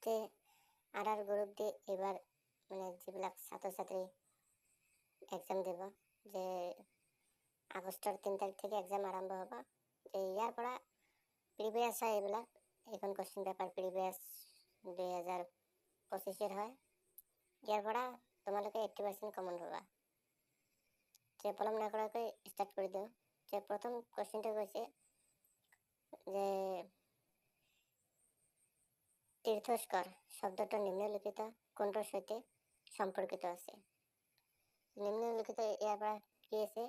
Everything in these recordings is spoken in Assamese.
যে গ্ৰুপ দি এইবাৰ মানে যিবিলাক ছাত্ৰ ছাত্ৰী এক্সাম দিব, যে আগষ্টৰ 3 তাৰিখ থেকে এক্সাম আৰম্ভ হ'ব, যে ইয়াৰ পৰা প্ৰিভিয়াছ হয় এইবিলাক। এইখন কুৱেশ্যন পেপাৰ প্ৰিভিয়াছ 2025 হয়। ইয়াৰ পৰা তোমালোকে 80% কমন পাবা। যে পলম নকৰাকৈ ষ্টাৰ্ট কৰি দিওঁ। যে প্ৰথম কুৱেশ্যনটো কৈছে যে তীৰ্থস্কৰ শব্দটো নিম্নলিখিত কোনটোৰ সৈতে সম্পৰ্কিত আছে? নিম্নলিখিত ইয়াৰ পৰা কি আছে?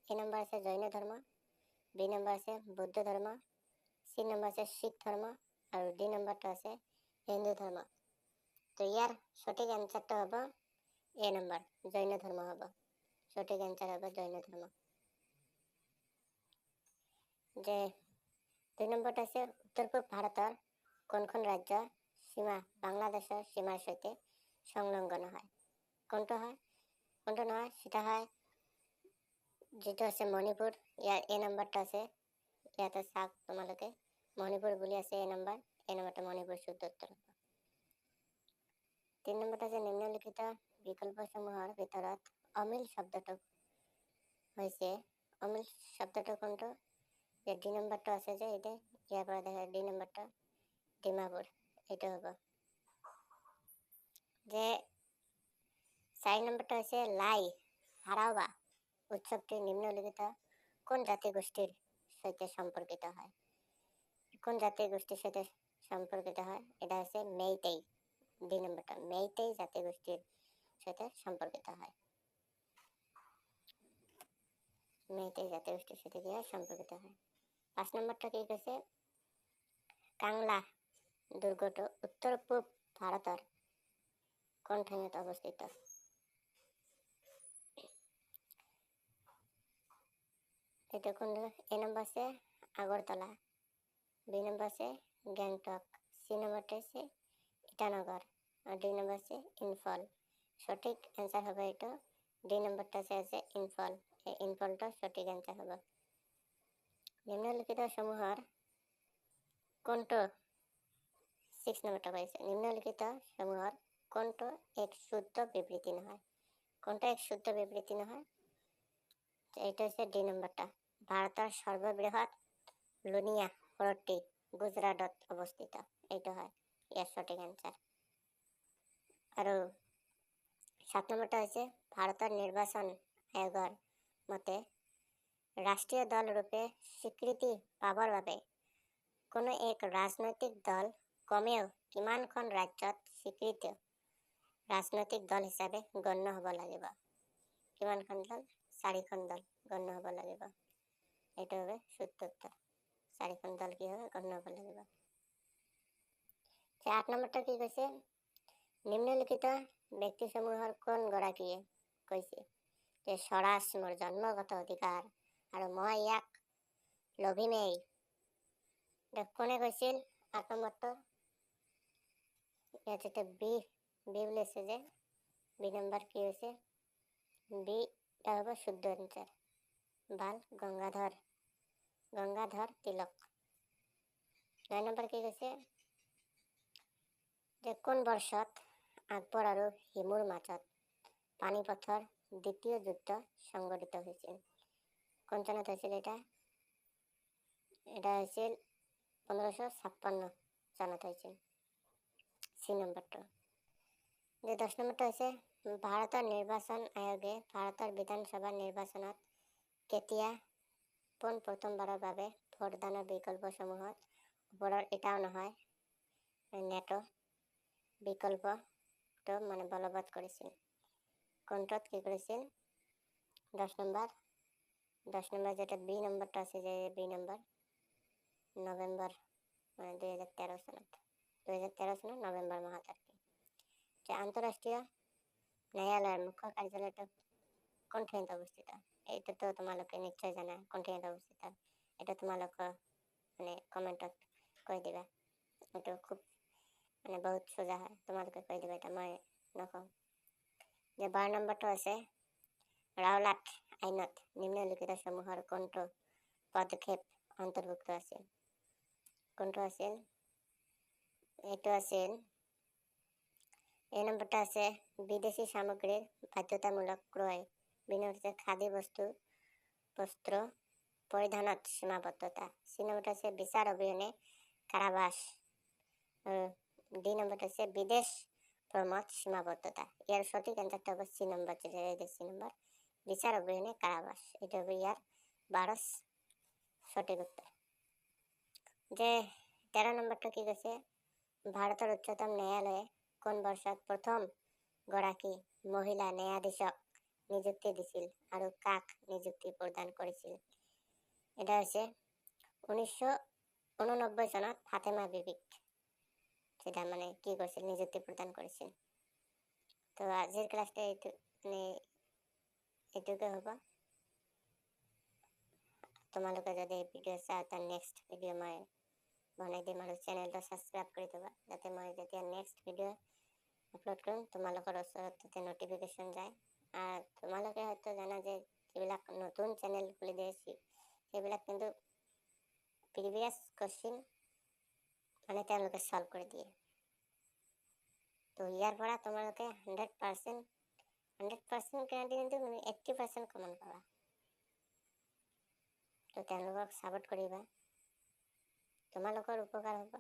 এ নম্বৰ আছে জৈন ধৰ্ম, বি নম্বৰ আছে বৌদ্ধ ধৰ্ম, চি নম্বৰ আছে শিখ ধৰ্ম আৰু ডি নম্বৰটো আছে হিন্দু ধৰ্ম। তো ইয়াৰ সঠিক এনচাৰটো হ'ব এ নম্বৰ, জৈন ধৰ্ম হ'ব। সঠিক এনচাৰ হ'ব জৈন ধৰ্ম। যে 2 নম্বৰটো আছে উত্তৰ পূব ভাৰতৰ কোনখন ৰাজ্য সীমা বাংলাদেশৰ সীমাৰ সৈতে সংলগ্ন হয়? কোনটো হয়? কোনটো নহয়? সেটা হয় যেটো আছে মণিপুৰ। ইয়াৰ এ নম্বৰটো আছে, ইয়াতে চাওক তোমালোকে মণিপুৰ বুলি আছে এ নম্বৰটো মণিপুৰ শুদ্ধ উত্তৰ হ'ব। 3 নম্বৰটো আছে নিম্নলিখিত বিকল্পসমূহৰ ভিতৰত অমিল শব্দটো হৈছে, অমিল শব্দটো কোনটো? যে ডি নম্বৰটো আছে যে এইটো, ইয়াৰ পৰা দেখা ডি নম্বৰটো ডিমাপুৰ, এইটো হ'ব। যে 4 নম্বৰটো হৈছে লাই হাৰাওয়া উৎসৱটি নিম্নলিখিত কোন জাতিগোষ্ঠীৰ সৈতে সম্পৰ্কিত হয়? কোন জাতিগোষ্ঠীর সাথে সম্পর্কিত হয়? এটা হচ্ছে মেইতেই। 2 নম্বরটা মেইতেই জাতিগোষ্ঠীর সাথে সম্পর্কিত হয়। মেইতেই জাতিগোষ্ঠীর সাথে কি হয়? সম্পর্কিত হয়। 5 নম্বরটা কি কৈছে? কাংলা দুর্গটো উত্তর পূব ভারতের কোন ঠাইত অবস্থিত? এটা কোন? এ নম্বর আছে আগরতলা, বি নম্বর আছে গ্যাংটক, সি নম্বরটা আছে ইটানগর আর ডি নম্বর আছে ইম্ফল। সঠিক অ্যান্সার হবে এটা ডি নম্বরটা আছে ইম্ফল। এই ইম্ফলটা সঠিক অ্যান্সার হবে। নিম্নলিখিত সমূহৰ কোনটো 6 নম্বৰটা পাইছে? নিম্নলিখিত সমূহৰ কোনটো এক শুদ্ধ বিবৃতি নহয়? কোনটা এক শুদ্ধ বিবৃতি নহয়? এটা হচ্ছে ডি নম্বরটা। ভারতের সর্ববৃহৎ লুনিয়া হ্রদটি গুজরাটত অবস্থিত, এইটা হয় ইয়ার সঠিক অ্যান্সার। আৰু 7 নম্বৰটা হচ্ছে ভাৰতেৰ নিৰ্বাচন আয়োগৰ মতে ৰাষ্ট্ৰীয় দল ৰূপে স্বীকৃতি পাবৰ বাবে কোনো এক ৰাজনৈতিক দল কমেও কিমানখন ৰাজ্যত স্বীকৃত ৰাজনৈতিক দল হিচাপে গণ্য হ'ব লাগিব? কিমানখন দল? 4খন দল গণ্য হ'ব লাগিব। এইটো হবে শুদ্ধ উত্তর। 4খন দল কি হবে? গণ্য হ'ব লাগিব। 8 নম্বরটা কি কৈছে? নিম্নলিখিত ব্যক্তিসমূহৰ কোন গৰাকীয়ে কৈছে যে স্বৰাজ মোৰ জন্মগত অধিকাৰ আৰু মই ইয়াক লভিমেই? কোনে কৈছিল? 8 নম্বৰটো ইয়াত যেটা বি বুলি আছে যে বি নম্বৰ কি হৈছে? বি টা হ'ব শুদ্ধ এনচাৰ। বাল গঙ্গাধৰ তিলক। 9 নম্বৰ কি কৈছে? যে কোন বৰ্ষত আকবৰ আৰু হিমুৰ মাজত পানিপথৰ দ্বিতীয় যুদ্ধ সংঘটিত হৈছিল? কোন চনত হৈছিল এটা? এটা হৈছিল 1556 চনত হৈছিল। সি নম্বৰটো। যে 10 নম্বৰটো হৈছে ভাৰতৰ নিৰ্বাচন আয়োগে ভাৰতৰ বিধানসভা নিৰ্বাচনত কেতিয়া প্ৰথমবাৰৰ বাবে ভোটদানৰ বিকল্পসমূহত ওপৰৰ এটাও নহয় নেটো বিকল্পটো মানে বলবৎ কৰিছিল? কোনটোত কি কৰিছিল? 10 নম্বৰ যেটা বি নম্বৰটা আছে যে বি নম্বৰ নভেম্বৰ মানে 2013 সনত 2013 নভেম্বৰ মাহত আৰ কি। যে আন্তঃৰাষ্ট্ৰীয় ন্যায়ালয়ৰ মুখ্য কাৰ্যালয়টো কোন ঠাইত অৱস্থিত? এইটো তো তোমালোকে নিশ্চয় জানা কোন ঠাইত অৱস্থিত। এটা তোমালোকে মানে কমেণ্টত কৈ দিবা। এইটো খুব মানে বহুত সোজা হয়, তোমালোকে কৈ দিবা, এটা মই নকওঁ। যে 12 নম্বৰটো আছে ৰাওলাট আইনত নিম্নলিখিত সমূহৰ কোনটো পদক্ষেপ অন্তৰ্ভুক্ত আছিল? কোনটো আছিল? এইটো আছিল এই নম্বৰটা আছে বিদেশী সামগ্ৰীৰ বাধ্যতামূলক ক্ৰয়। বি নম্বৰ আছে খাদী বস্ত্ৰ পৰিধানত সীমাবদ্ধতা। চি নম্বৰটা আছে বিচাৰ অবিহনে কাৰাবাস। ডি নম্বরটা হচ্ছে বিদেশ ভ্রমণ সীমাবদ্ধতা। ইয়ার সঠিক অ্যান্সারটা হবে সি নম্বর, যেটা সি নম্বর বিচার অবিহনে কারাবাস। এটা হবে ইয়ার 12 সঠিক উত্তর। যে 13 নম্বরটা কি কৈছে, ভাৰতৰ উচ্চতম ন্যায়ালয়ে কোন বৰ্ষত প্ৰথম গৰাকী মহিলা ন্যায়াধীশক নিযুক্তি দিছিল আৰু কাক নিযুক্তি প্ৰদান কৰিছিল? এটা হৈছে 1989 চনত ফাতেমা বিবিক সেটা মানে কি করছিল, নিযুক্তি প্রদান করেছিল। তো আজকের ক্লাসটা এইটুকু হ'ব। তোমালোকে যদি এই ভিডিঅ' চাওঁ তাৰ নেক্সট ভিডিঅ' মই বনাই দিম, আৰু চেনেলটো ছাবস্ক্ৰাইব কৰি দিবা যাতে মই যেতিয়া নেক্সট ভিডিঅ' আপলোড কৰিম তোমালোকৰ ওচৰত যাতে নটিফিকেশ্যন যায়। আৰু তোমালোকে হয়তো জানা যে যিবিলাক নতুন চেনেল খুলি দিয়েছি সেইবিলাক কিন্তু প্ৰিভিয়াছ কোৱেশ্চন মানে তেওঁলোকে সলভ কৰি দিয়ে। তো ইয়াৰ পৰা তোমালোকে 100% গ্যাৰাণ্টি কিন্তু 80% কমন পাবা। তো তেওঁলোকক ছাপোৰ্ট কৰিবা, তোমালোকৰ উপকাৰ হ'ব।